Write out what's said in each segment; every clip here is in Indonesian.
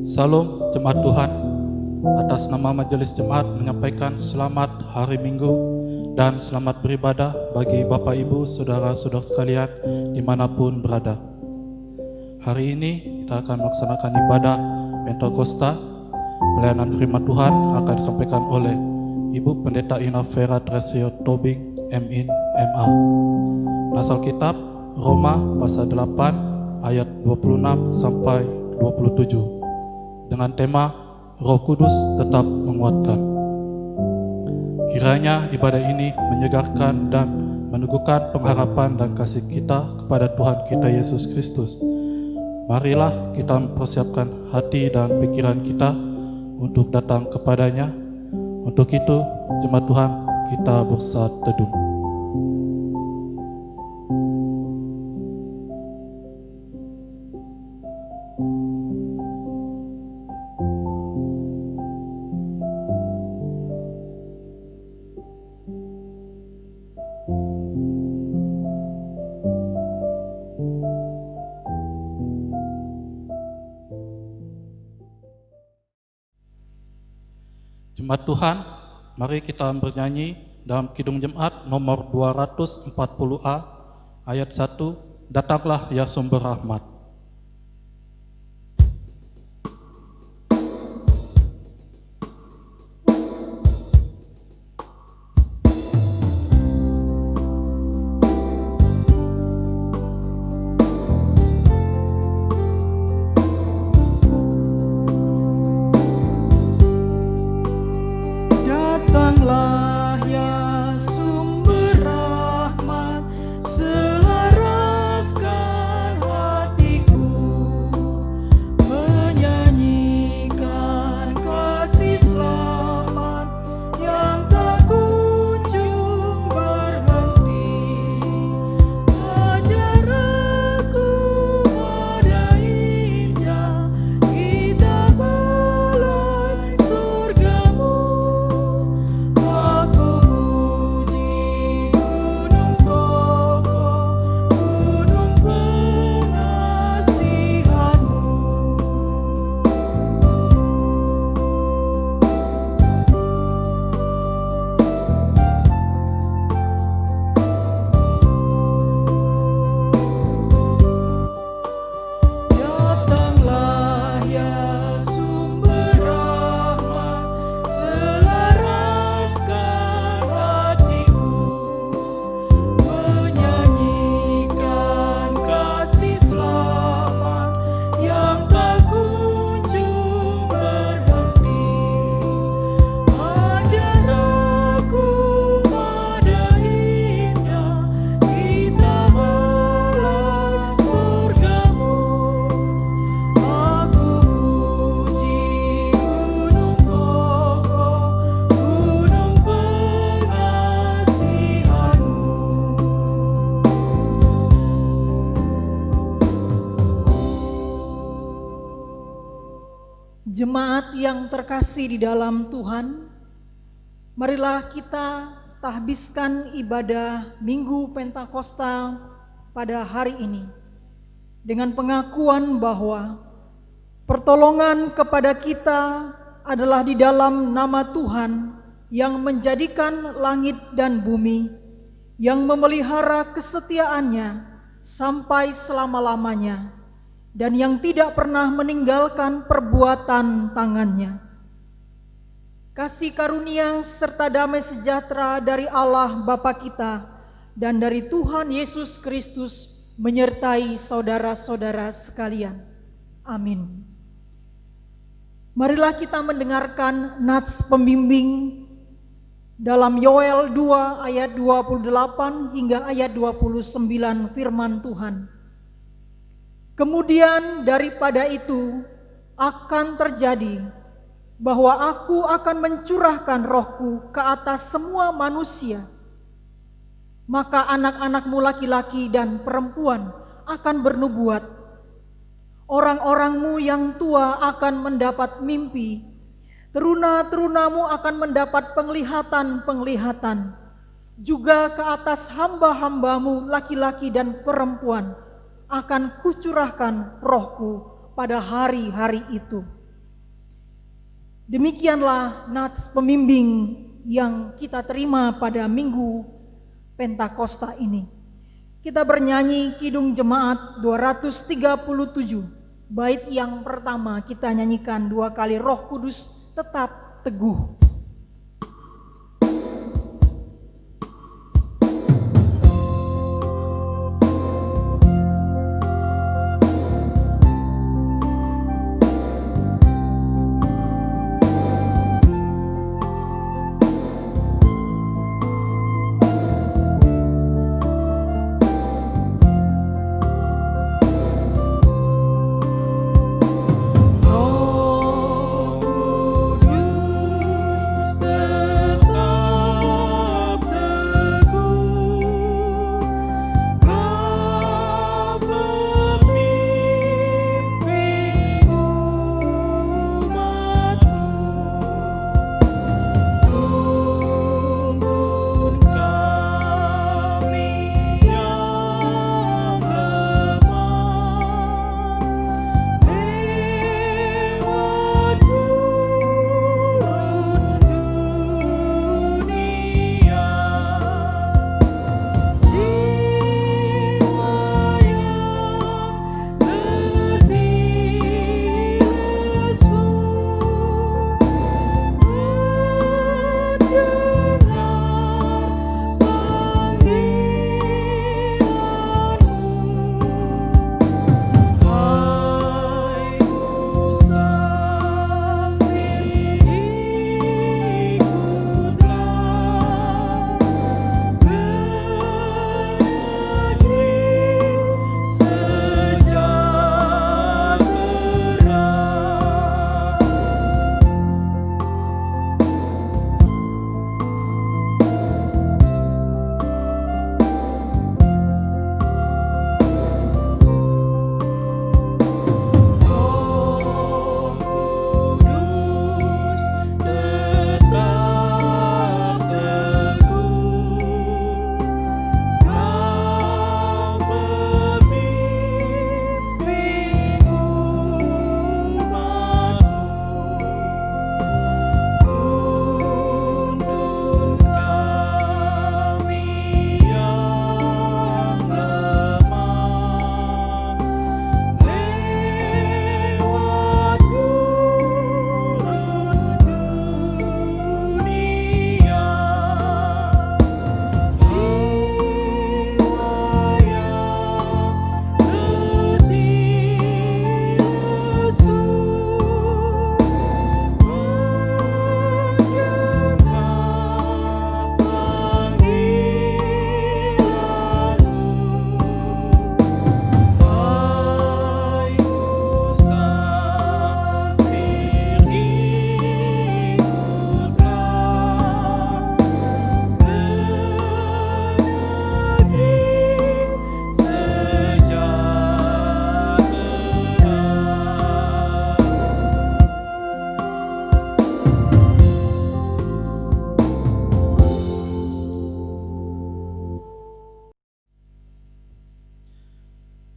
Salam Jemaat Tuhan. Atas nama Majelis Jemaat menyampaikan selamat hari Minggu dan selamat beribadah bagi Bapak Ibu, Saudara-saudara sekalian dimanapun berada. Hari ini kita akan melaksanakan ibadah Pentakosta. Pelayanan firman Tuhan akan disampaikan oleh Ibu Pendeta Ina Vera Tresio Tobing, MIN, MA. Nasal kitab Roma pasal 8 ayat 26 sampai 27 dengan tema Roh Kudus tetap menguatkan. Kiranya ibadah ini menyegarkan dan meneguhkan pengharapan dan kasih kita kepada Tuhan kita Yesus Kristus. Marilah kita mempersiapkan hati dan pikiran kita untuk datang kepadanya. Untuk itu, jemaat Tuhan, kita bersaat teduh. Jemaat Tuhan, mari kita bernyanyi dalam Kidung Jemaat nomor 240A ayat 1, Datanglah ya sumber rahmat. Jemaat yang terkasih di dalam Tuhan, marilah kita tahbiskan ibadah Minggu Pentakosta pada hari ini dengan pengakuan bahwa pertolongan kepada kita adalah di dalam nama Tuhan yang menjadikan langit dan bumi, yang memelihara kesetiaannya sampai selama-lamanya, dan yang tidak pernah meninggalkan perbuatan tangannya. Kasih karunia serta damai sejahtera dari Allah Bapa kita dan dari Tuhan Yesus Kristus menyertai saudara-saudara sekalian. Amin. Marilah kita mendengarkan nats pembimbing dalam Yoel 2 ayat 28 hingga ayat 29 firman Tuhan. Kemudian daripada itu akan terjadi bahwa aku akan mencurahkan rohku ke atas semua manusia. Maka anak-anakmu laki-laki dan perempuan akan bernubuat. Orang-orangmu yang tua akan mendapat mimpi. Teruna-terunamu akan mendapat penglihatan-penglihatan. Juga ke atas hamba-hambamu laki-laki dan perempuan akan kucurahkan rohku pada hari-hari itu. Demikianlah nats pembimbing yang kita terima pada Minggu Pentakosta ini. Kita bernyanyi Kidung Jemaat 237. Bait yang pertama kita nyanyikan 2 kali, Roh Kudus tetap teguh.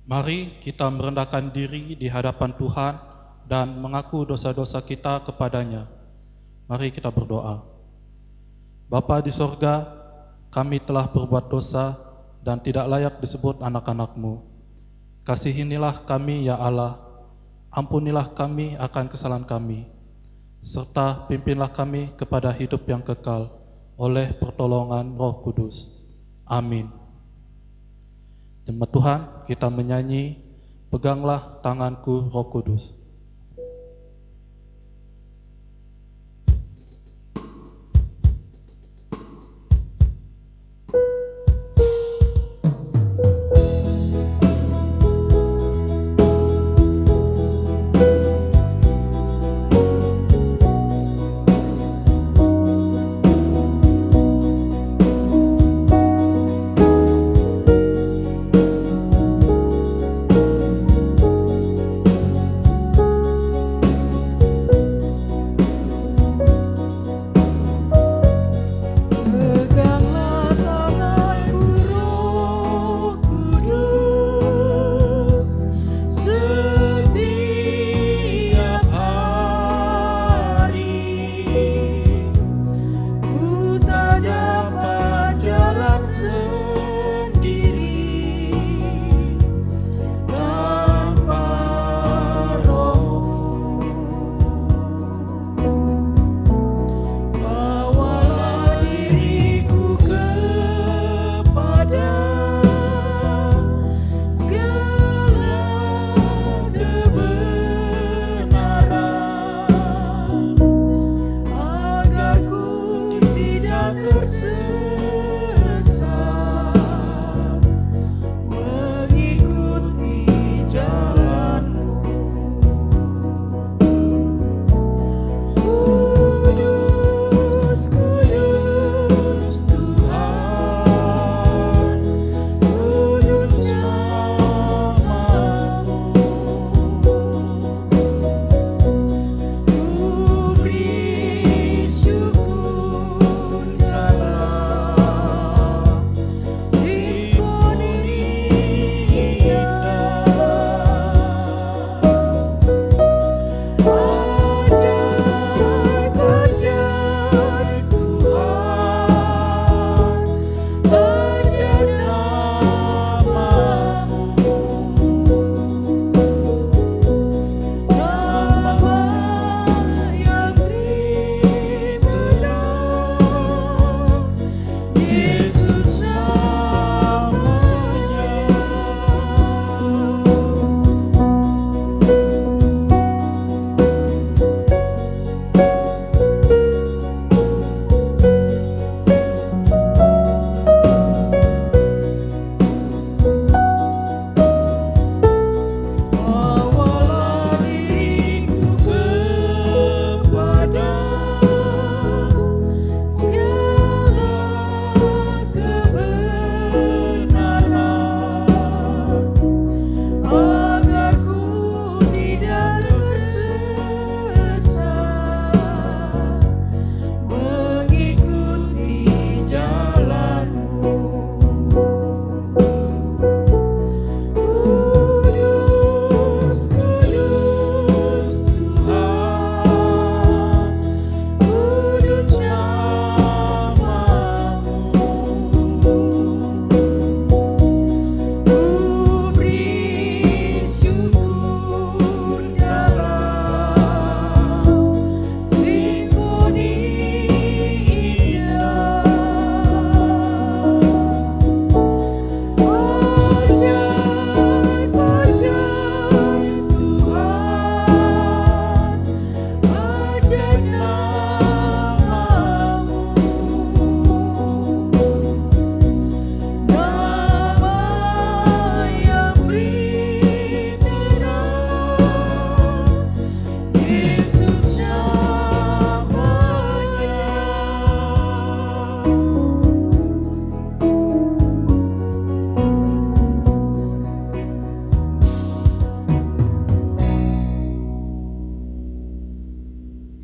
Mari kita merendahkan diri di hadapan Tuhan dan mengaku dosa-dosa kita kepadanya. Mari kita berdoa. Bapa di sorga, kami telah berbuat dosa dan tidak layak disebut anak-anak-Mu. Kasihinilah kami ya Allah, ampunilah kami akan kesalahan kami, serta pimpinlah kami kepada hidup yang kekal oleh pertolongan Roh Kudus. Amin. Jemaat Tuhan, kita menyanyi Peganglah Tanganku Roh Kudus.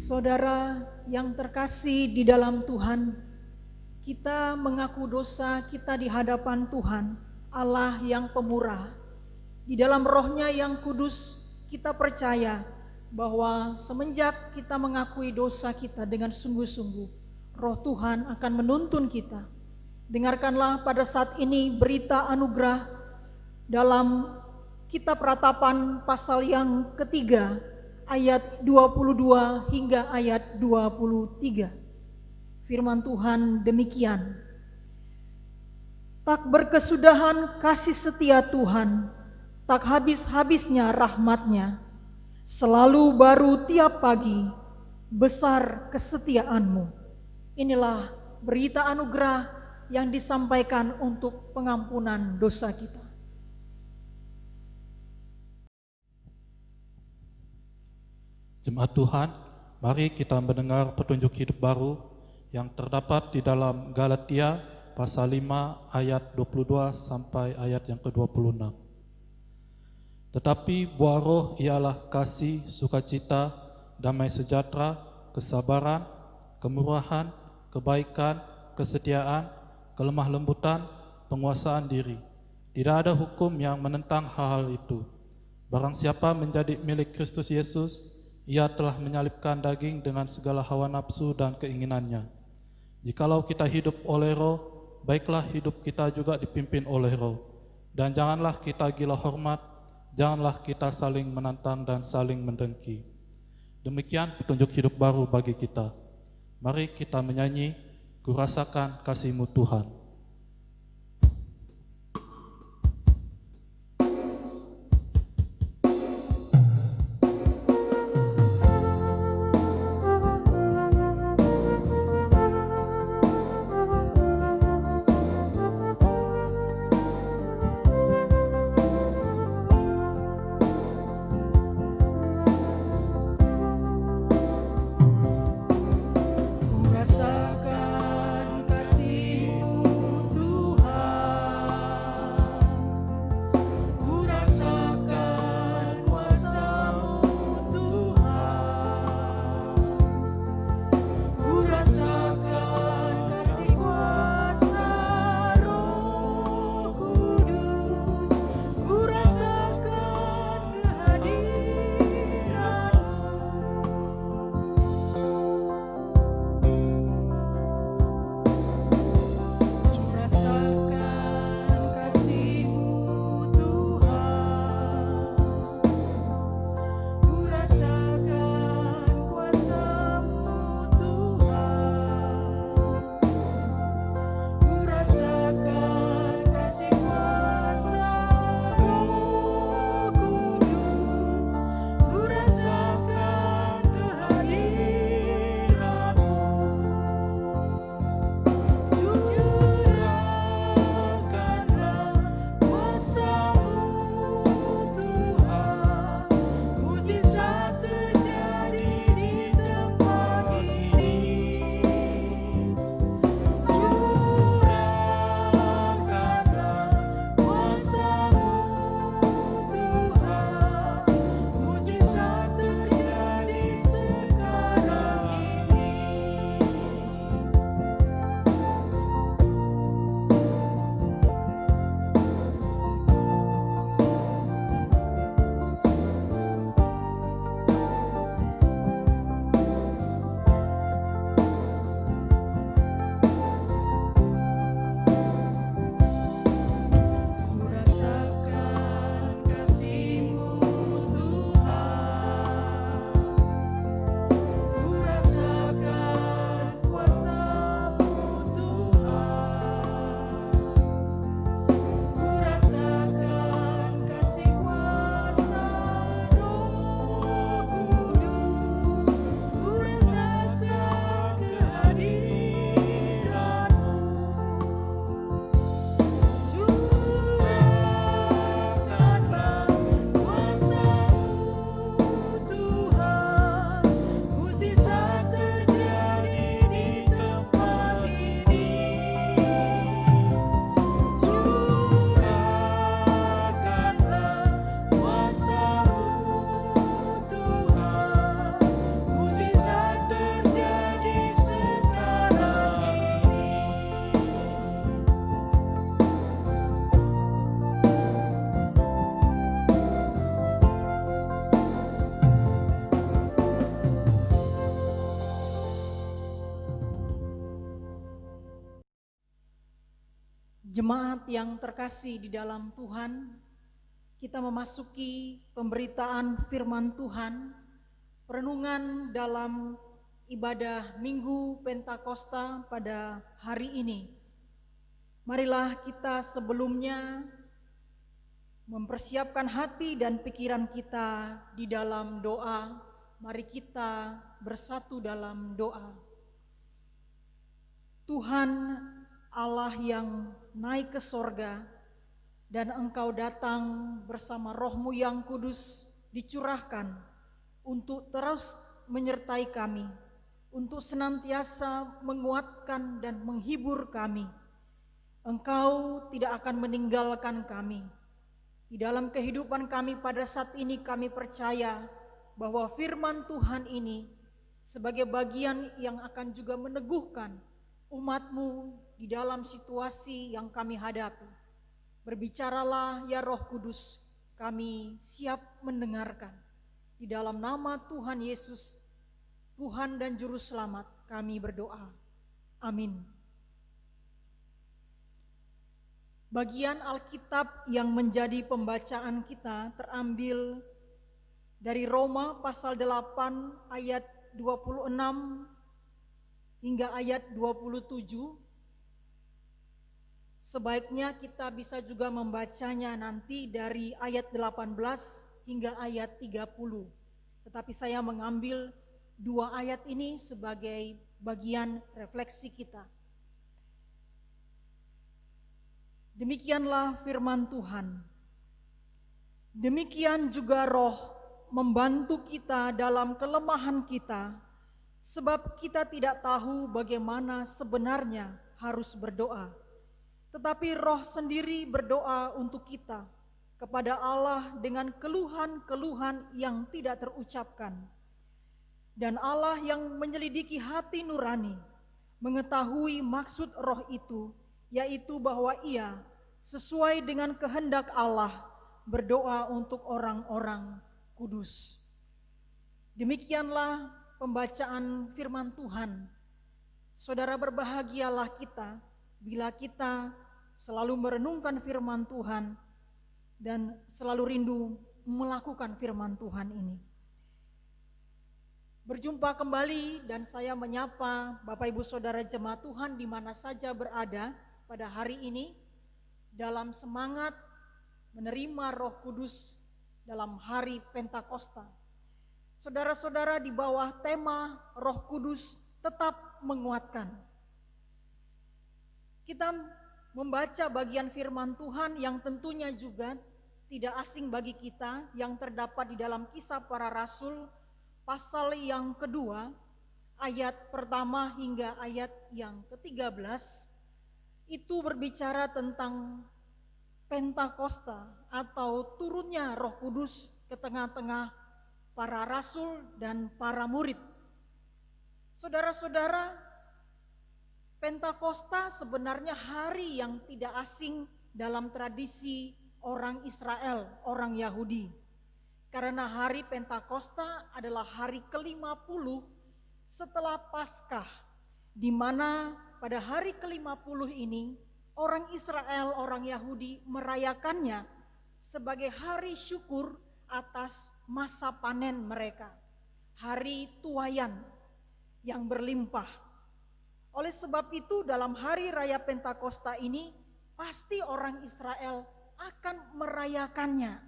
Saudara yang terkasih di dalam Tuhan, kita mengaku dosa kita di hadapan Tuhan, Allah yang pemurah. Di dalam Roh-Nya yang kudus, kita percaya bahwa semenjak kita mengakui dosa kita dengan sungguh-sungguh, Roh Tuhan akan menuntun kita. Dengarkanlah pada saat ini berita anugerah dalam Kitab Ratapan pasal yang ketiga, ayat 22 hingga ayat 23. Firman Tuhan demikian. Tak berkesudahan kasih setia Tuhan, tak habis-habisnya rahmat-Nya. Selalu baru tiap pagi, besar kesetiaan-Mu. Inilah berita anugerah yang disampaikan untuk pengampunan dosa kita. Jemaat Tuhan, mari kita mendengar petunjuk hidup baru yang terdapat di dalam Galatia pasal 5 ayat 22 sampai ayat yang ke-26. Tetapi buah roh ialah kasih, sukacita, damai sejahtera, kesabaran, kemurahan, kebaikan, kesetiaan, kelemah lembutan, penguasaan diri. Tidak ada hukum yang menentang hal-hal itu. Barang siapa menjadi milik Kristus Yesus, ia telah menyalibkan daging dengan segala hawa nafsu dan keinginannya. Jikalau kita hidup oleh Roh, baiklah hidup kita juga dipimpin oleh Roh. Dan janganlah kita gila hormat, janganlah kita saling menantang dan saling mendengki. Demikian petunjuk hidup baru bagi kita. Mari kita menyanyi, Kurasakan kasih-Mu Tuhan. Rasakan kasih-Mu Jemaat yang terkasih di dalam Tuhan, kita memasuki pemberitaan firman Tuhan, perenungan dalam ibadah Minggu Pentakosta pada hari ini. Marilah kita sebelumnya mempersiapkan hati dan pikiran kita di dalam doa. Mari kita bersatu dalam doa. Tuhan Allah yang naik ke sorga, dan Engkau datang bersama Roh-Mu yang kudus dicurahkan untuk terus menyertai kami, untuk senantiasa menguatkan dan menghibur kami. Engkau tidak akan meninggalkan kami. Di dalam kehidupan kami pada saat ini kami percaya bahwa firman Tuhan ini sebagai bagian yang akan juga meneguhkan umat-Mu di dalam situasi yang kami hadapi. Berbicaralah ya Roh Kudus, kami siap mendengarkan. Di dalam nama Tuhan Yesus, Tuhan dan Juru Selamat, kami berdoa. Amin. Bagian Alkitab yang menjadi pembacaan kita terambil dari Roma pasal 8 ayat 26 hingga ayat 27. Sebaiknya kita bisa juga membacanya nanti dari ayat 18 hingga ayat 30. Tetapi saya mengambil dua ayat ini sebagai bagian refleksi kita. Demikianlah firman Tuhan. Demikian juga Roh membantu kita dalam kelemahan kita, sebab kita tidak tahu bagaimana sebenarnya harus berdoa. Tetapi Roh sendiri berdoa untuk kita kepada Allah dengan keluhan-keluhan yang tidak terucapkan. Dan Allah yang menyelidiki hati nurani mengetahui maksud Roh itu, yaitu bahwa Ia sesuai dengan kehendak Allah berdoa untuk orang-orang kudus. Demikianlah pembacaan firman Tuhan. Saudara, berbahagialah kita bila kita selalu merenungkan firman Tuhan dan selalu rindu melakukan firman Tuhan ini. Berjumpa kembali dan saya menyapa Bapak Ibu Saudara jemaat Tuhan di mana saja berada pada hari ini dalam semangat menerima Roh Kudus dalam hari Pentakosta. Saudara-saudara, di bawah tema Roh Kudus tetap menguatkan, kita membaca bagian firman Tuhan yang tentunya juga tidak asing bagi kita, yang terdapat di dalam Kisah Para Rasul pasal yang kedua, ayat pertama hingga ayat yang ke-13. Itu berbicara tentang Pentakosta atau turunnya Roh Kudus ke tengah-tengah para rasul dan para murid. Saudara-saudara, Pentakosta sebenarnya hari yang tidak asing dalam tradisi orang Israel, orang Yahudi. Karena hari Pentakosta adalah hari ke-50 setelah Paskah, di mana pada hari ke-50 ini orang Israel, orang Yahudi merayakannya sebagai hari syukur atas masa panen mereka. Hari tuaian yang berlimpah. Oleh sebab itu dalam hari raya Pentakosta ini pasti orang Israel akan merayakannya.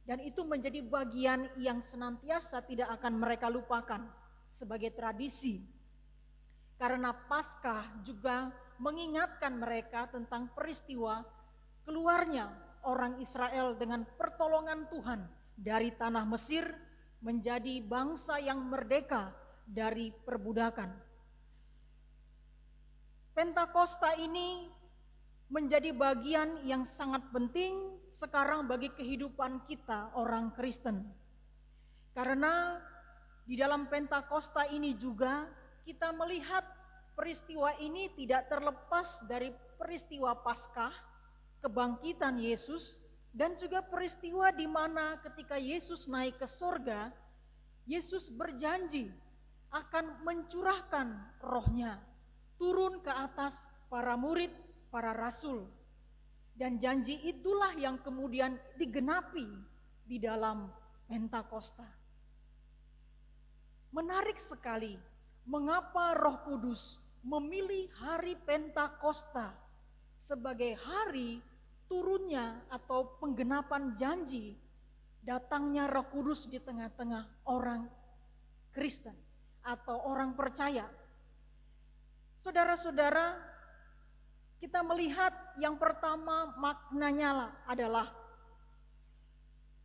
Dan itu menjadi bagian yang senantiasa tidak akan mereka lupakan sebagai tradisi. Karena Paskah juga mengingatkan mereka tentang peristiwa keluarnya orang Israel dengan pertolongan Tuhan dari tanah Mesir menjadi bangsa yang merdeka dari perbudakan. Pentakosta ini menjadi bagian yang sangat penting sekarang bagi kehidupan kita orang Kristen. Karena di dalam Pentakosta ini juga kita melihat peristiwa ini tidak terlepas dari peristiwa Paskah, kebangkitan Yesus, dan juga peristiwa di mana ketika Yesus naik ke sorga, Yesus berjanji akan mencurahkan Roh-Nya turun ke atas para murid, para rasul, Dan janji itulah yang kemudian digenapi di dalam Pentakosta. Menarik sekali mengapa Roh Kudus memilih hari Pentakosta sebagai hari turunnya atau penggenapan janji datangnya Roh Kudus di tengah-tengah orang Kristen atau orang percaya. Saudara-saudara, kita melihat yang pertama maknanya adalah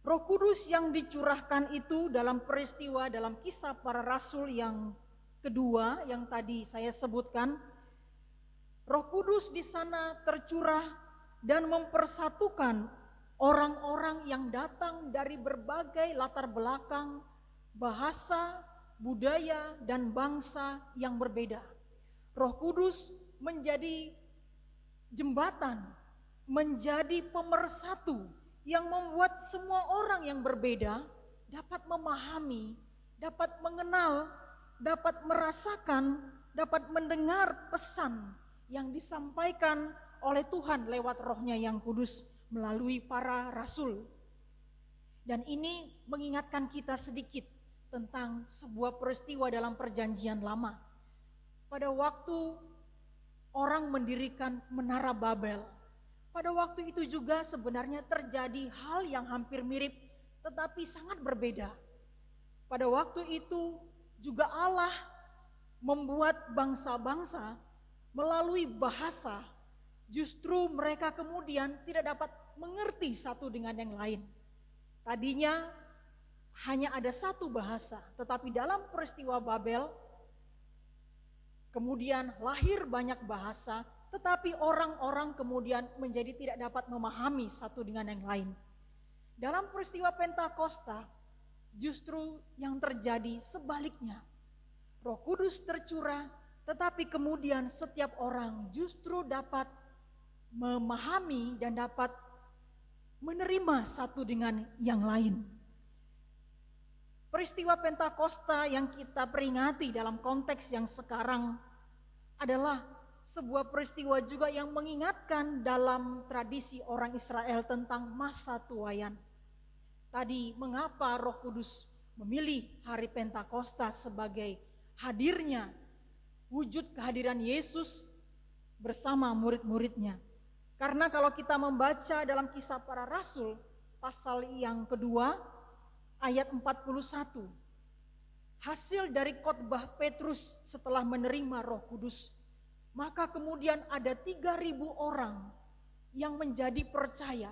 Roh Kudus yang dicurahkan itu dalam peristiwa dalam Kisah Para Rasul yang kedua yang tadi saya sebutkan. Roh Kudus di sana tercurah dan mempersatukan orang-orang yang datang dari berbagai latar belakang, bahasa, budaya, dan bangsa yang berbeda. Roh Kudus menjadi jembatan, menjadi pemersatu yang membuat semua orang yang berbeda dapat memahami, dapat mengenal, dapat merasakan, dapat mendengar pesan yang disampaikan oleh Tuhan lewat Roh-Nya yang kudus melalui para rasul. Dan ini mengingatkan kita sedikit tentang sebuah peristiwa dalam Perjanjian Lama. Pada waktu orang mendirikan Menara Babel, pada waktu itu juga sebenarnya terjadi hal yang hampir mirip tetapi sangat berbeda. Pada waktu itu juga Allah membuat bangsa-bangsa melalui bahasa, justru mereka kemudian tidak dapat mengerti satu dengan yang lain. Tadinya hanya ada satu bahasa, tetapi dalam peristiwa Babel kemudian lahir banyak bahasa, tetapi orang-orang kemudian menjadi tidak dapat memahami satu dengan yang lain. Dalam peristiwa Pentakosta justru yang terjadi sebaliknya. Roh Kudus tercurah, tetapi kemudian setiap orang justru dapat memahami dan dapat menerima satu dengan yang lain. Peristiwa Pentakosta yang kita peringati dalam konteks yang sekarang adalah sebuah peristiwa juga yang mengingatkan dalam tradisi orang Israel tentang masa tuaian. Tadi mengapa Roh Kudus memilih hari Pentakosta sebagai hadirnya wujud kehadiran Yesus bersama murid-muridnya. Karena kalau kita membaca dalam Kisah Para Rasul pasal yang kedua ayat 41, hasil dari khotbah Petrus setelah menerima Roh Kudus, maka kemudian ada 3.000 orang yang menjadi percaya.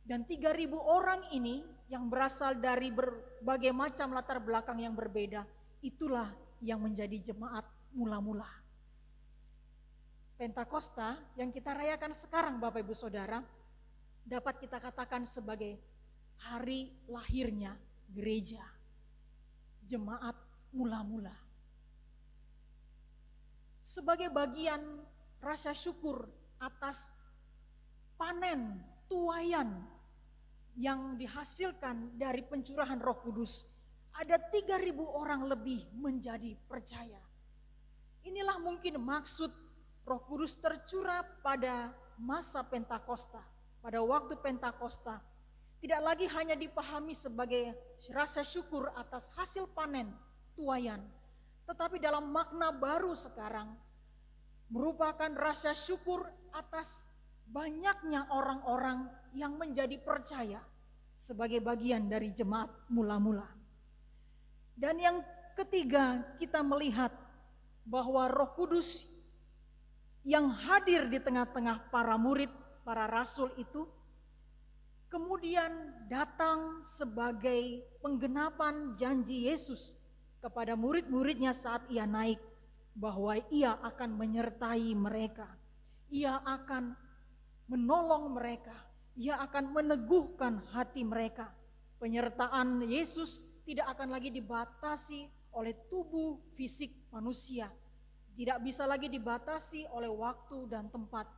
Dan 3.000 orang ini yang berasal dari berbagai macam latar belakang yang berbeda, itulah yang menjadi jemaat mula-mula. Pentakosta yang kita rayakan sekarang Bapak Ibu Saudara, dapat kita katakan sebagai hari lahirnya gereja, jemaat mula-mula. Sebagai bagian rasa syukur atas panen tuaian yang dihasilkan dari pencurahan Roh Kudus, ada 3.000 orang lebih menjadi percaya. Inilah mungkin maksud Roh Kudus tercurah pada masa Pentakosta, pada waktu Pentakosta. Tidak lagi hanya dipahami sebagai rasa syukur atas hasil panen tuaian, tetapi dalam makna baru sekarang merupakan rasa syukur atas banyaknya orang-orang yang menjadi percaya sebagai bagian dari jemaat mula-mula. Dan yang ketiga, kita melihat bahwa Roh Kudus yang hadir di tengah-tengah para murid, para rasul itu kemudian datang sebagai penggenapan janji Yesus kepada murid-muridnya saat ia naik, bahwa ia akan menyertai mereka, ia akan menolong mereka, ia akan meneguhkan hati mereka. Penyertaan Yesus tidak akan lagi dibatasi oleh tubuh fisik manusia, tidak bisa lagi dibatasi oleh waktu dan tempat.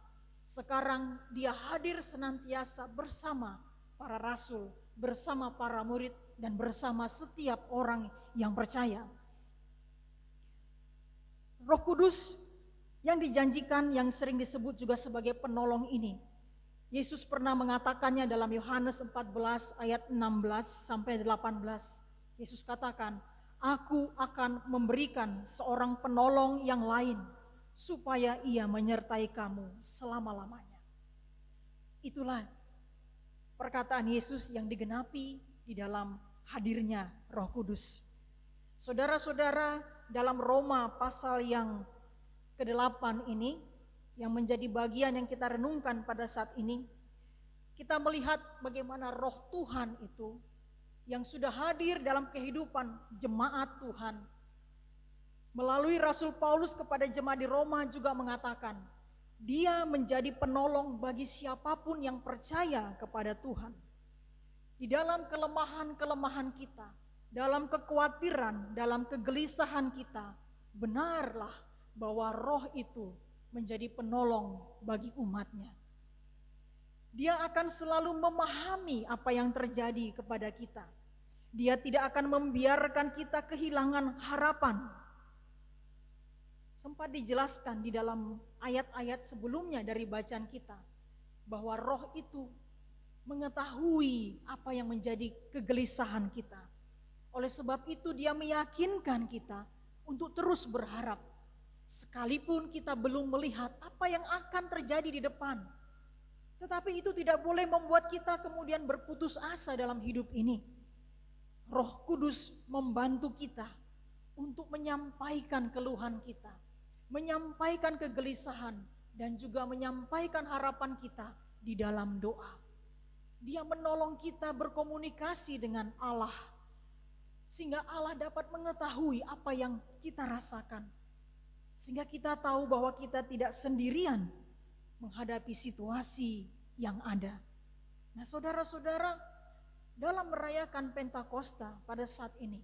Sekarang dia hadir senantiasa bersama para rasul, bersama para murid, dan bersama setiap orang yang percaya. Roh Kudus yang dijanjikan, yang sering disebut juga sebagai penolong ini, Yesus pernah mengatakannya dalam Yohanes 14 ayat 16 sampai 18. Yesus katakan, "Aku akan memberikan seorang penolong yang lain supaya ia menyertai kamu selama-lamanya." Itulah perkataan Yesus yang digenapi di dalam hadirnya Roh Kudus. Saudara-saudara, dalam Roma pasal yang ke-8 ini, yang menjadi bagian yang kita renungkan pada saat ini, kita melihat bagaimana Roh Tuhan itu yang sudah hadir dalam kehidupan jemaat Tuhan. Melalui Rasul Paulus kepada jemaat di Roma juga mengatakan, dia menjadi penolong bagi siapapun yang percaya kepada Tuhan. Di dalam kelemahan-kelemahan kita, dalam kekhawatiran, dalam kegelisahan kita, benarlah bahwa Roh itu menjadi penolong bagi umatnya. Dia akan selalu memahami apa yang terjadi kepada kita. Dia tidak akan membiarkan kita kehilangan harapan. Sempat dijelaskan di dalam ayat-ayat sebelumnya dari bacaan kita, bahwa Roh itu mengetahui apa yang menjadi kegelisahan kita. Oleh sebab itu dia meyakinkan kita untuk terus berharap. Sekalipun kita belum melihat apa yang akan terjadi di depan. Tetapi itu tidak boleh membuat kita kemudian berputus asa dalam hidup ini. Roh Kudus membantu kita untuk menyampaikan keluhan kita, menyampaikan kegelisahan, dan juga menyampaikan harapan kita di dalam doa. Dia menolong kita berkomunikasi dengan Allah, sehingga Allah dapat mengetahui apa yang kita rasakan. Sehingga kita tahu bahwa kita tidak sendirian menghadapi situasi yang ada. Nah, saudara-saudara, dalam merayakan Pentakosta pada saat ini,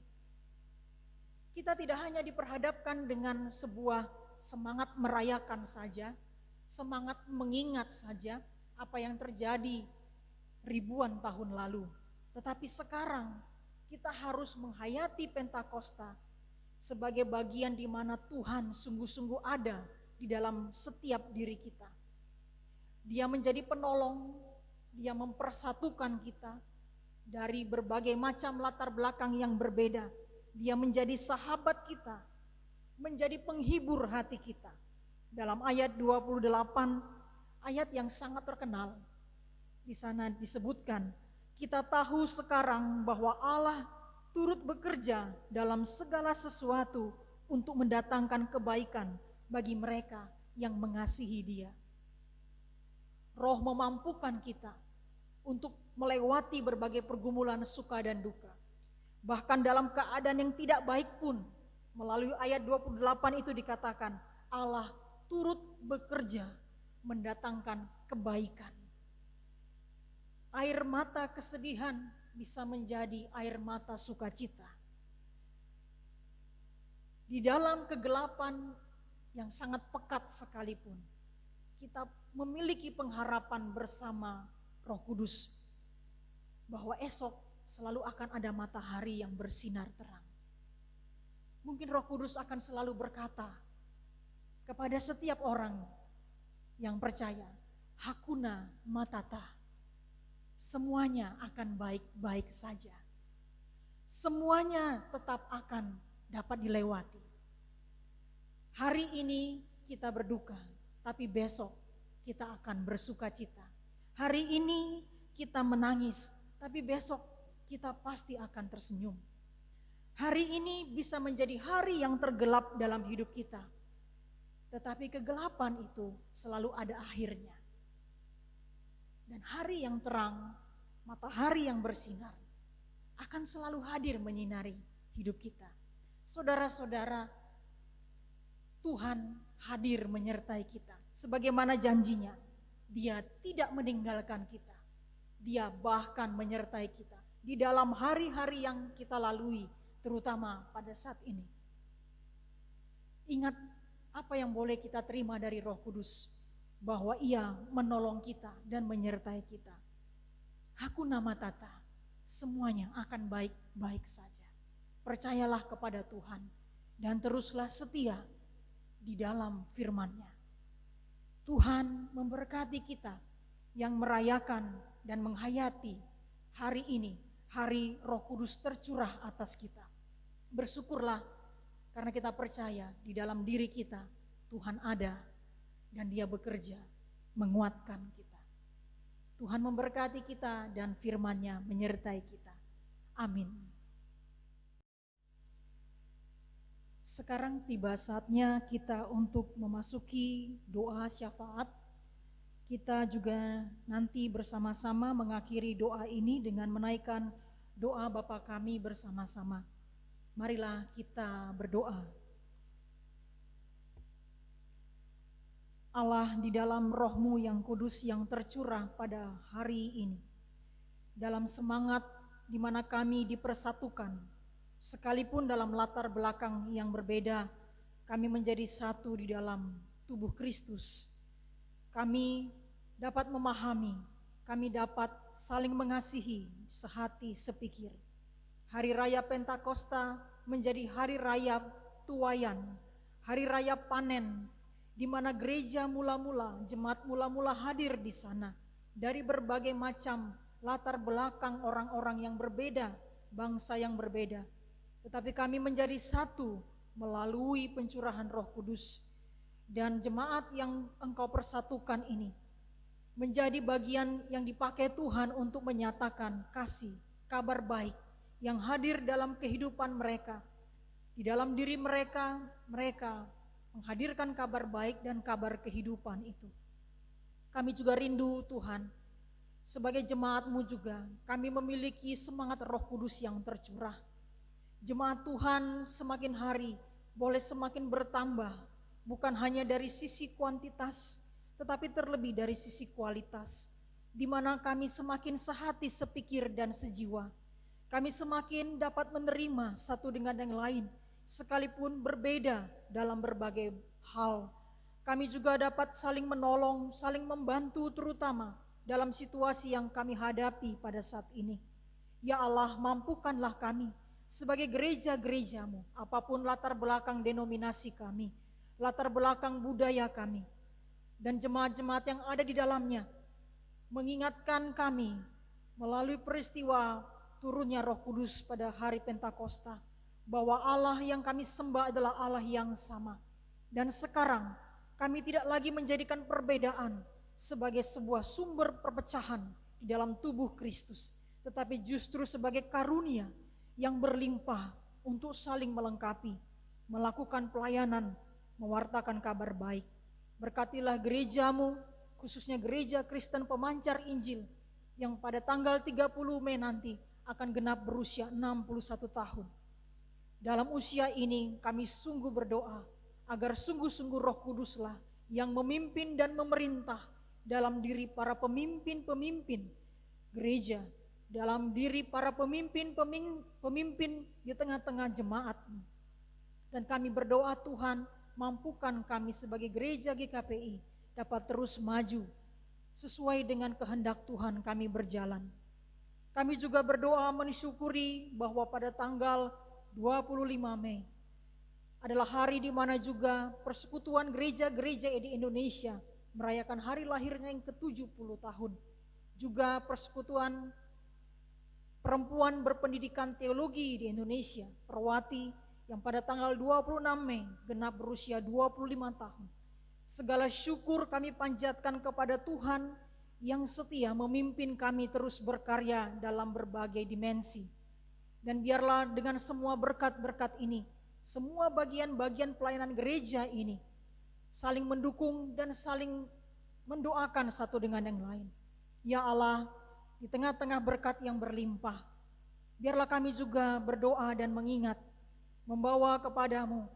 kita tidak hanya diperhadapkan dengan sebuah semangat merayakan saja, semangat mengingat saja apa yang terjadi ribuan tahun lalu. Tetapi sekarang kita harus menghayati Pentakosta sebagai bagian di mana Tuhan sungguh-sungguh ada di dalam setiap diri kita. Dia menjadi penolong, dia mempersatukan kita dari berbagai macam latar belakang yang berbeda. Dia menjadi sahabat kita, menjadi penghibur hati kita. Dalam ayat 28, ayat yang sangat terkenal, di sana disebutkan, kita tahu sekarang bahwa Allah turut bekerja dalam segala sesuatu untuk mendatangkan kebaikan bagi mereka yang mengasihi Dia. Roh memampukan kita untuk melewati berbagai pergumulan suka dan duka. Bahkan dalam keadaan yang tidak baik pun, melalui ayat 28 itu dikatakan, Allah turut bekerja mendatangkan kebaikan. Air mata kesedihan bisa menjadi air mata sukacita. Di dalam kegelapan yang sangat pekat sekalipun, kita memiliki pengharapan bersama Roh Kudus bahwa esok selalu akan ada matahari yang bersinar terang. Mungkin Roh Kudus akan selalu berkata kepada setiap orang yang percaya, Hakuna Matata. Semuanya akan baik-baik saja. Semuanya tetap akan dapat dilewati. Hari ini kita berduka, tapi besok kita akan bersuka cita. Hari ini kita menangis, tapi besok kita pasti akan tersenyum. Hari ini bisa menjadi hari yang tergelap dalam hidup kita. Tetapi kegelapan itu selalu ada akhirnya. Dan hari yang terang, matahari yang bersinar, akan selalu hadir menyinari hidup kita. Saudara-saudara, Tuhan hadir menyertai kita. Sebagaimana janjinya, Dia tidak meninggalkan kita. Dia bahkan menyertai kita di dalam hari-hari yang kita lalui, terutama pada saat ini. Ingat apa yang boleh kita terima dari Roh Kudus, bahwa Ia menolong kita dan menyertai kita. Hakuna Matata, semuanya akan baik-baik saja. Percayalah kepada Tuhan dan teruslah setia di dalam firman-Nya. Tuhan memberkati kita yang merayakan dan menghayati hari ini, hari Roh Kudus tercurah atas kita. Bersyukurlah karena kita percaya di dalam diri kita Tuhan ada dan Dia bekerja menguatkan kita. Tuhan memberkati kita dan firman-Nya menyertai kita. Amin. Sekarang tiba saatnya kita untuk memasuki doa syafaat. Kita juga nanti bersama-sama mengakhiri doa ini dengan menaikkan doa Bapa kami bersama-sama. Marilah kita berdoa. Allah, di dalam Roh-Mu yang kudus yang tercurah pada hari ini, dalam semangat di mana kami dipersatukan, sekalipun dalam latar belakang yang berbeda, kami menjadi satu di dalam tubuh Kristus. Kami dapat memahami, kami dapat saling mengasihi, sehati sepikir. Hari Raya Pentakosta menjadi hari raya tuaian, hari raya panen, di mana gereja mula-mula, jemaat mula-mula hadir di sana dari berbagai macam latar belakang orang-orang yang berbeda, bangsa yang berbeda. Tetapi kami menjadi satu melalui pencurahan Roh Kudus. Dan jemaat yang Engkau persatukan ini menjadi bagian yang dipakai Tuhan untuk menyatakan kasih, kabar baik yang hadir dalam kehidupan mereka. Di dalam diri mereka, mereka menghadirkan kabar baik dan kabar kehidupan itu. Kami juga rindu Tuhan, sebagai jemaat-Mu juga, kami memiliki semangat Roh Kudus yang tercurah. Jemaat Tuhan semakin hari boleh semakin bertambah, bukan hanya dari sisi kuantitas, tetapi terlebih dari sisi kualitas, di mana kami semakin sehati, sepikir, dan sejiwa. Kami semakin dapat menerima satu dengan yang lain, sekalipun berbeda dalam berbagai hal. Kami juga dapat saling menolong, saling membantu, terutama dalam situasi yang kami hadapi pada saat ini. Ya Allah, mampukanlah kami sebagai gereja-gereja-Mu, apapun latar belakang denominasi kami, latar belakang budaya kami, dan jemaat-jemaat yang ada di dalamnya, mengingatkan kami melalui peristiwa turunnya Roh Kudus pada hari Pentakosta, bahwa Allah yang kami sembah adalah Allah yang sama. Dan sekarang kami tidak lagi menjadikan perbedaan sebagai sebuah sumber perpecahan di dalam tubuh Kristus, tetapi justru sebagai karunia yang berlimpah untuk saling melengkapi, melakukan pelayanan, mewartakan kabar baik. Berkatilah gereja-Mu, khususnya gereja Kristen Pemancar Injil, yang pada tanggal 30 Mei nanti akan genap berusia 61 tahun. Dalam usia ini kami sungguh berdoa, agar sungguh-sungguh Roh Kuduslah yang memimpin dan memerintah dalam diri para pemimpin-pemimpin gereja, dalam diri para pemimpin di tengah-tengah jemaat. Dan kami berdoa, Tuhan, mampukan kami sebagai gereja GKPI dapat terus maju sesuai dengan kehendak Tuhan kami berjalan. Kami juga berdoa mensyukuri bahwa pada tanggal 25 Mei adalah hari di mana juga persekutuan gereja-gereja di Indonesia merayakan hari lahirnya yang ke-70 tahun. Juga persekutuan perempuan berpendidikan teologi di Indonesia, Perwati, yang pada tanggal 26 Mei genap berusia 25 tahun. Segala syukur kami panjatkan kepada Tuhan yang setia memimpin kami terus berkarya dalam berbagai dimensi. Dan biarlah dengan semua berkat-berkat ini, semua bagian-bagian pelayanan gereja ini saling mendukung dan saling mendoakan satu dengan yang lain. Ya Allah, di tengah-tengah berkat yang berlimpah, biarlah kami juga berdoa dan mengingat, membawa kepadamu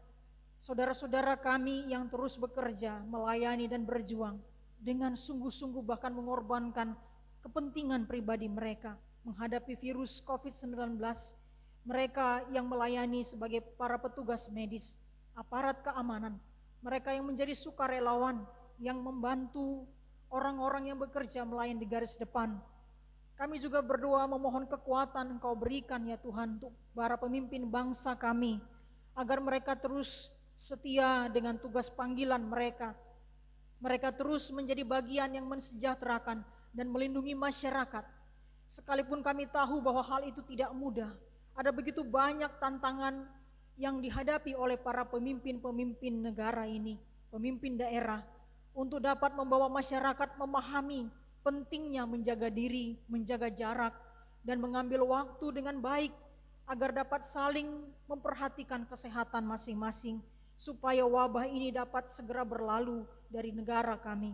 saudara-saudara kami yang terus bekerja, melayani dan berjuang dengan sungguh-sungguh, bahkan mengorbankan kepentingan pribadi mereka menghadapi virus COVID-19. Mereka yang melayani sebagai para petugas medis, aparat keamanan, mereka yang menjadi sukarelawan, yang membantu orang-orang yang bekerja melayani di garis depan. Kami juga berdoa memohon kekuatan Engkau berikan ya Tuhan untuk para pemimpin bangsa kami, agar mereka terus setia dengan tugas panggilan mereka. Mereka terus menjadi bagian yang mensejahterakan dan melindungi masyarakat. Sekalipun kami tahu bahwa hal itu tidak mudah, ada begitu banyak tantangan yang dihadapi oleh para pemimpin-pemimpin negara ini, pemimpin daerah, untuk dapat membawa masyarakat memahami pentingnya menjaga diri, menjaga jarak, dan mengambil waktu dengan baik agar dapat saling memperhatikan kesehatan masing-masing, supaya wabah ini dapat segera berlalu dari negara kami.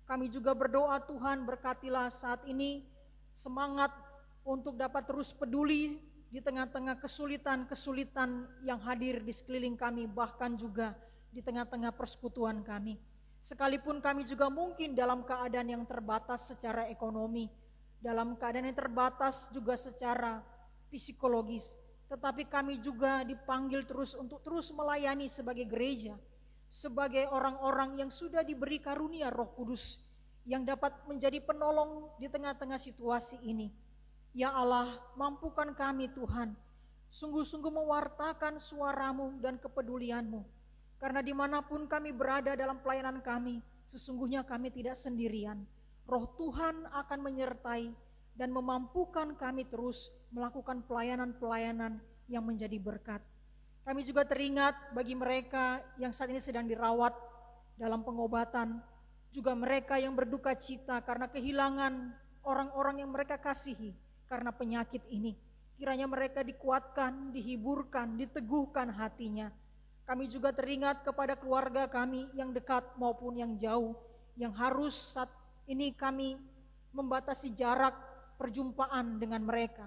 Kami juga berdoa, Tuhan, berkatilah saat ini semangat untuk dapat terus peduli di tengah-tengah kesulitan-kesulitan yang hadir di sekeliling kami, bahkan juga di tengah-tengah persekutuan kami. Sekalipun kami juga mungkin dalam keadaan yang terbatas secara ekonomi, dalam keadaan yang terbatas juga secara psikologis, tetapi kami juga dipanggil terus untuk terus melayani sebagai gereja, sebagai orang-orang yang sudah diberi karunia Roh Kudus yang dapat menjadi penolong di tengah-tengah situasi ini. Ya Allah, mampukan kami Tuhan, sungguh-sungguh mewartakan suara-Mu dan kepedulian-Mu, karena dimanapun kami berada dalam pelayanan kami, sesungguhnya kami tidak sendirian. Roh Tuhan akan menyertai dan memampukan kami terus melakukan pelayanan-pelayanan yang menjadi berkat. Kami juga teringat bagi mereka yang saat ini sedang dirawat dalam pengobatan, juga mereka yang berduka cita karena kehilangan orang-orang yang mereka kasihi karena penyakit ini. Kiranya mereka dikuatkan, dihiburkan, diteguhkan hatinya. Kami juga teringat kepada keluarga kami yang dekat maupun yang jauh, yang harus saat ini kami membatasi jarak perjumpaan dengan mereka.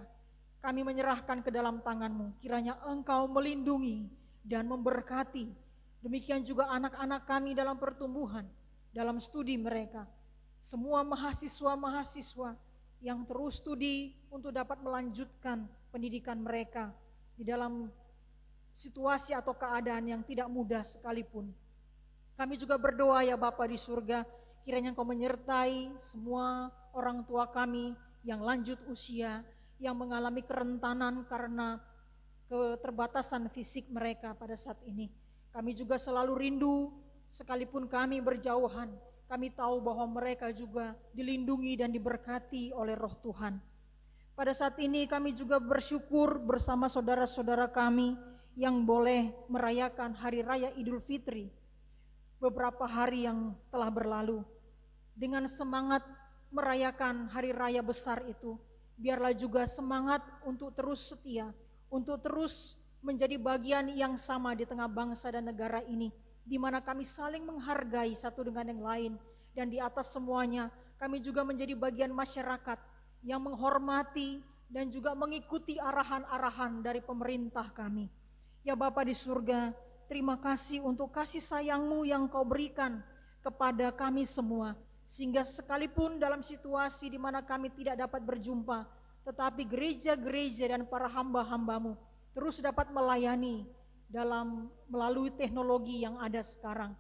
Kami menyerahkan ke dalam tangan-Mu, kiranya Engkau melindungi dan memberkati. Demikian juga anak-anak kami dalam pertumbuhan, dalam studi mereka. Semua mahasiswa-mahasiswa yang terus studi untuk dapat melanjutkan pendidikan mereka di dalam situasi atau keadaan yang tidak mudah sekalipun. Kami juga berdoa ya Bapa di surga, kiranya Engkau menyertai semua orang tua kami yang lanjut usia, yang mengalami kerentanan karena keterbatasan fisik mereka pada saat ini. Kami juga selalu rindu, sekalipun kami berjauhan, kami tahu bahwa mereka juga dilindungi dan diberkati oleh Roh Tuhan. Pada saat ini kami juga bersyukur bersama saudara-saudara kami yang boleh merayakan Hari Raya Idul Fitri beberapa hari yang telah berlalu. Dengan semangat merayakan hari raya besar itu, biarlah juga semangat untuk terus setia, untuk terus menjadi bagian yang sama di tengah bangsa dan negara ini, di mana kami saling menghargai satu dengan yang lain, dan di atas semuanya kami juga menjadi bagian masyarakat yang menghormati dan juga mengikuti arahan-arahan dari pemerintah kami. Ya Bapa di surga, terima kasih untuk kasih sayang-Mu yang Kau berikan kepada kami semua, sehingga sekalipun dalam situasi di mana kami tidak dapat berjumpa, tetapi gereja-gereja dan para hamba-hamba-Mu terus dapat melayani melalui teknologi yang ada sekarang.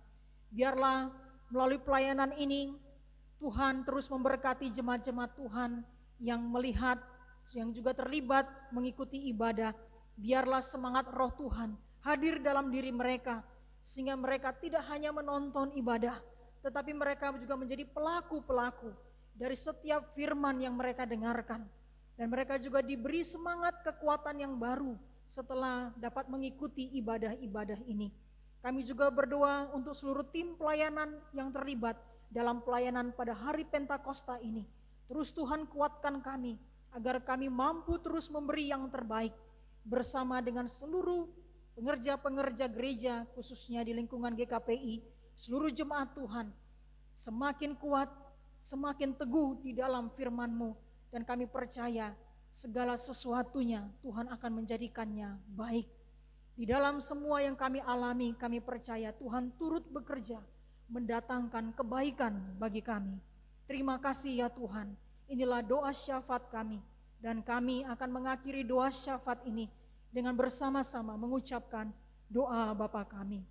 Biarlah melalui pelayanan ini Tuhan terus memberkati jemaat-jemaat Tuhan yang melihat, yang juga terlibat mengikuti ibadah. Biarlah semangat Roh Tuhan hadir dalam diri mereka, sehingga mereka tidak hanya menonton ibadah, tetapi mereka juga menjadi pelaku-pelaku dari setiap firman yang mereka dengarkan. Dan mereka juga diberi semangat kekuatan yang baru setelah dapat mengikuti ibadah-ibadah ini. Kami juga berdoa untuk seluruh tim pelayanan yang terlibat dalam pelayanan pada hari Pentakosta ini. Terus Tuhan kuatkan kami, agar kami mampu terus memberi yang terbaik bersama dengan seluruh pengerja-pengerja gereja, khususnya di lingkungan GKPI, seluruh jemaat Tuhan, semakin kuat, semakin teguh di dalam firman-Mu, dan kami percaya segala sesuatunya Tuhan akan menjadikannya baik. Di dalam semua yang kami alami, kami percaya Tuhan turut bekerja mendatangkan kebaikan bagi kami. Terima kasih ya Tuhan, inilah doa syafaat kami, dan kami akan mengakhiri doa syafaat ini dengan bersama-sama mengucapkan doa Bapa kami.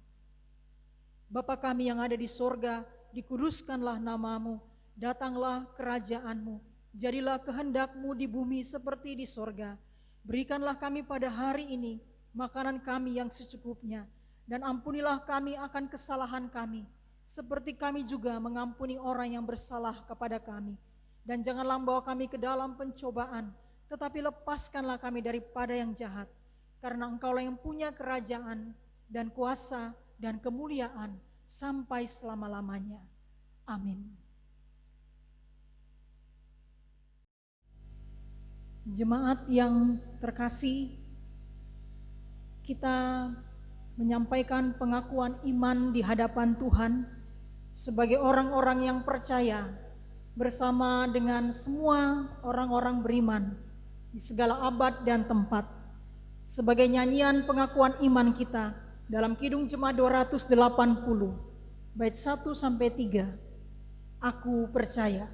Bapa kami yang ada di sorga, dikuduskanlah nama-Mu, datanglah kerajaan-Mu, jadilah kehendak-Mu di bumi seperti di sorga. Berikanlah kami pada hari ini makanan kami yang secukupnya, dan ampunilah kami akan kesalahan kami, seperti kami juga mengampuni orang yang bersalah kepada kami. Dan janganlah membawa kami ke dalam pencobaan, tetapi lepaskanlah kami daripada yang jahat. Karena Engkaulah yang punya kerajaan dan kuasa dan kemuliaan sampai selama-lamanya. Amin. Jemaat yang terkasih, kita menyampaikan pengakuan iman di hadapan Tuhan sebagai orang-orang yang percaya bersama dengan semua orang-orang beriman di segala abad dan tempat. Sebagai nyanyian pengakuan iman kita dalam Kidung Jemaat 280 bait 1 sampai 3. Aku percaya.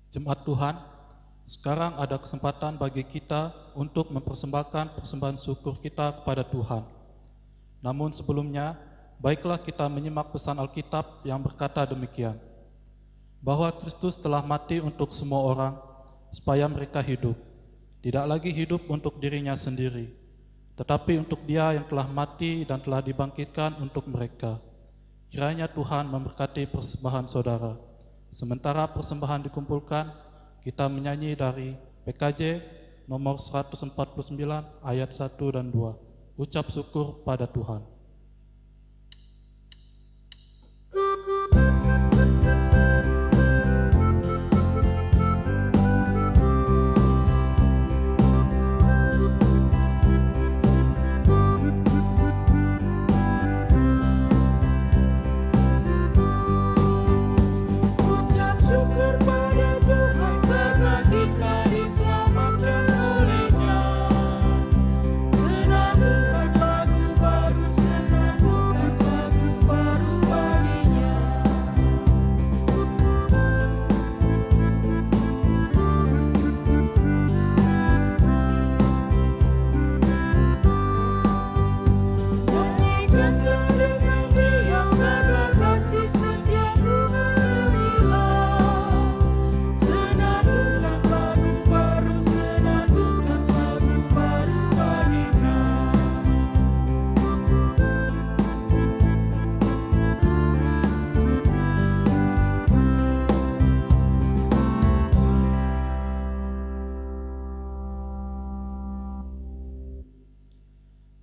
Jemaat Tuhan, sekarang ada kesempatan bagi kita untuk mempersembahkan persembahan syukur kita kepada Tuhan. Namun sebelumnya, baiklah kita menyimak pesan Alkitab yang berkata demikian, bahwa Kristus telah mati untuk semua orang, supaya mereka hidup, tidak lagi hidup untuk dirinya sendiri, tetapi untuk Dia yang telah mati dan telah dibangkitkan untuk mereka. Kiranya Tuhan memberkati persembahan saudara. Sementara persembahan dikumpulkan, kita menyanyi dari PKJ nomor 149 ayat 1 dan 2. Ucap syukur pada Tuhan.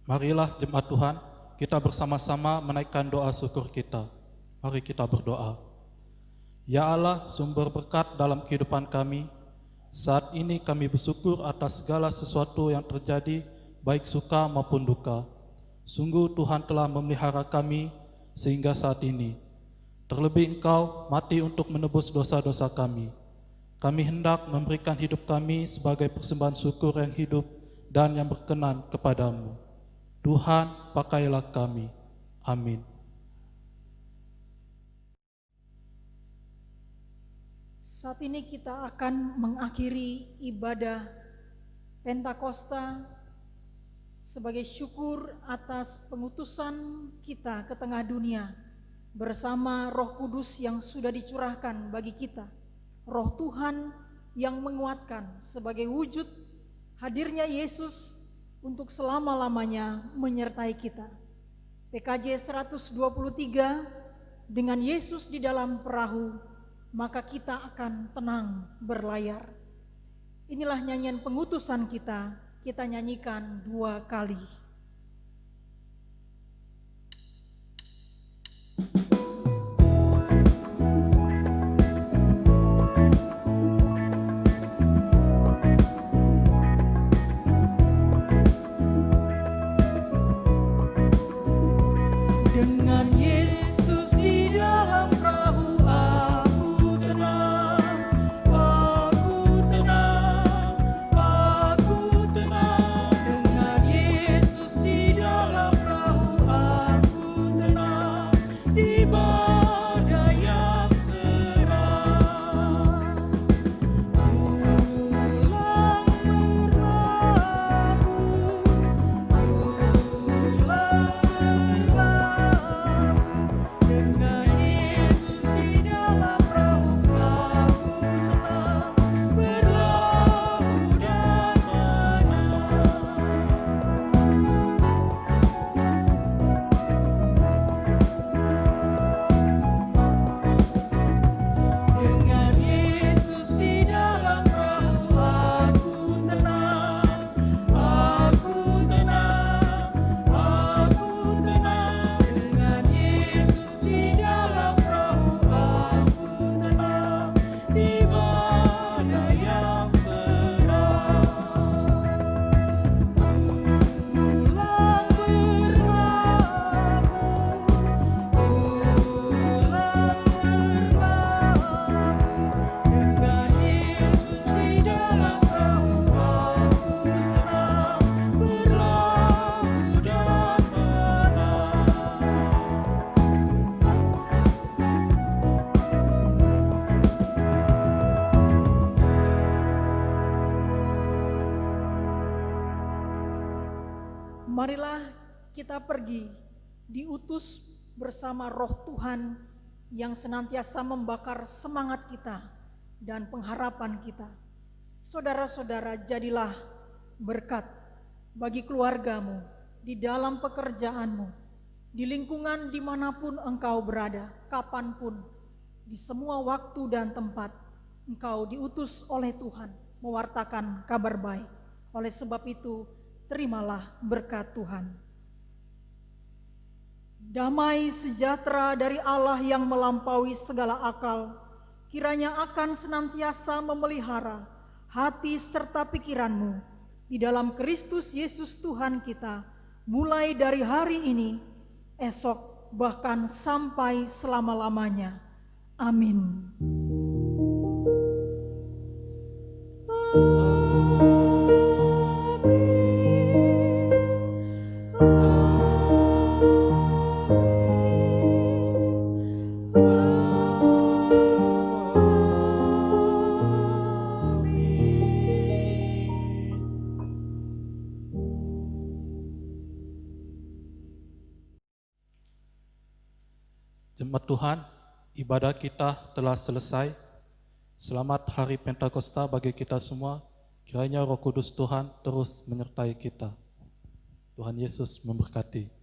Marilah jemaat Tuhan, kita bersama-sama menaikkan doa syukur kita. Mari kita berdoa. Ya Allah, sumber berkat dalam kehidupan kami, saat ini kami bersyukur atas segala sesuatu yang terjadi, baik suka maupun duka. Sungguh Tuhan telah memelihara kami sehingga saat ini. Terlebih Engkau mati untuk menebus dosa-dosa kami. Kami hendak memberikan hidup kami sebagai persembahan syukur yang hidup dan yang berkenan kepadamu. Tuhan, pakailah kami. Amin. Saat ini kita akan mengakhiri ibadah Pentakosta sebagai syukur atas pengutusan kita ke tengah dunia bersama Roh Kudus yang sudah dicurahkan bagi kita. Roh Tuhan yang menguatkan sebagai wujud hadirnya Yesus untuk selama-lamanya menyertai kita. PKJ 123, dengan Yesus di dalam perahu, maka kita akan tenang berlayar. Inilah nyanyian pengutusan kita nyanyikan 2 kali. Dengan Yesus di dalam perahu, aku tenang, aku tenang, aku tenang. Dengan Yesus di dalam perahu, aku tenang, di badai yang serang. Pulang berlabuh, pulang berlabuh. Dengan Yesus di dalam perahu, aku senang berlabuh dan dengan Yesus di dalam perahu, aku tenang, aku tenang, aku tenang. Dengan Yesus di dalam perahu, aku tenang, di badai yang serang. Pulang berlabuh, pulang berlabuh. Dengan Yesus di dalam perahu, aku senang berlabuh dan menang. Marilah kita pergi, diutus bersama Roh Tuhan yang senantiasa membakar semangat kita dan pengharapan kita. Saudara-saudara, jadilah berkat bagi keluargamu, di dalam pekerjaanmu, di lingkungan dimanapun engkau berada, kapanpun, di semua waktu dan tempat, engkau diutus oleh Tuhan mewartakan kabar baik. Oleh sebab itu, terimalah berkat Tuhan. Damai sejahtera dari Allah yang melampaui segala akal, kiranya akan senantiasa memelihara hati serta pikiranmu di dalam Kristus Yesus Tuhan kita, mulai dari hari ini, esok, bahkan sampai selama-lamanya. Amin. Jemaat Tuhan, ibadah kita telah selesai. Selamat Hari Pentakosta bagi kita semua. Kiranya Roh Kudus Tuhan terus menyertai kita. Tuhan Yesus memberkati.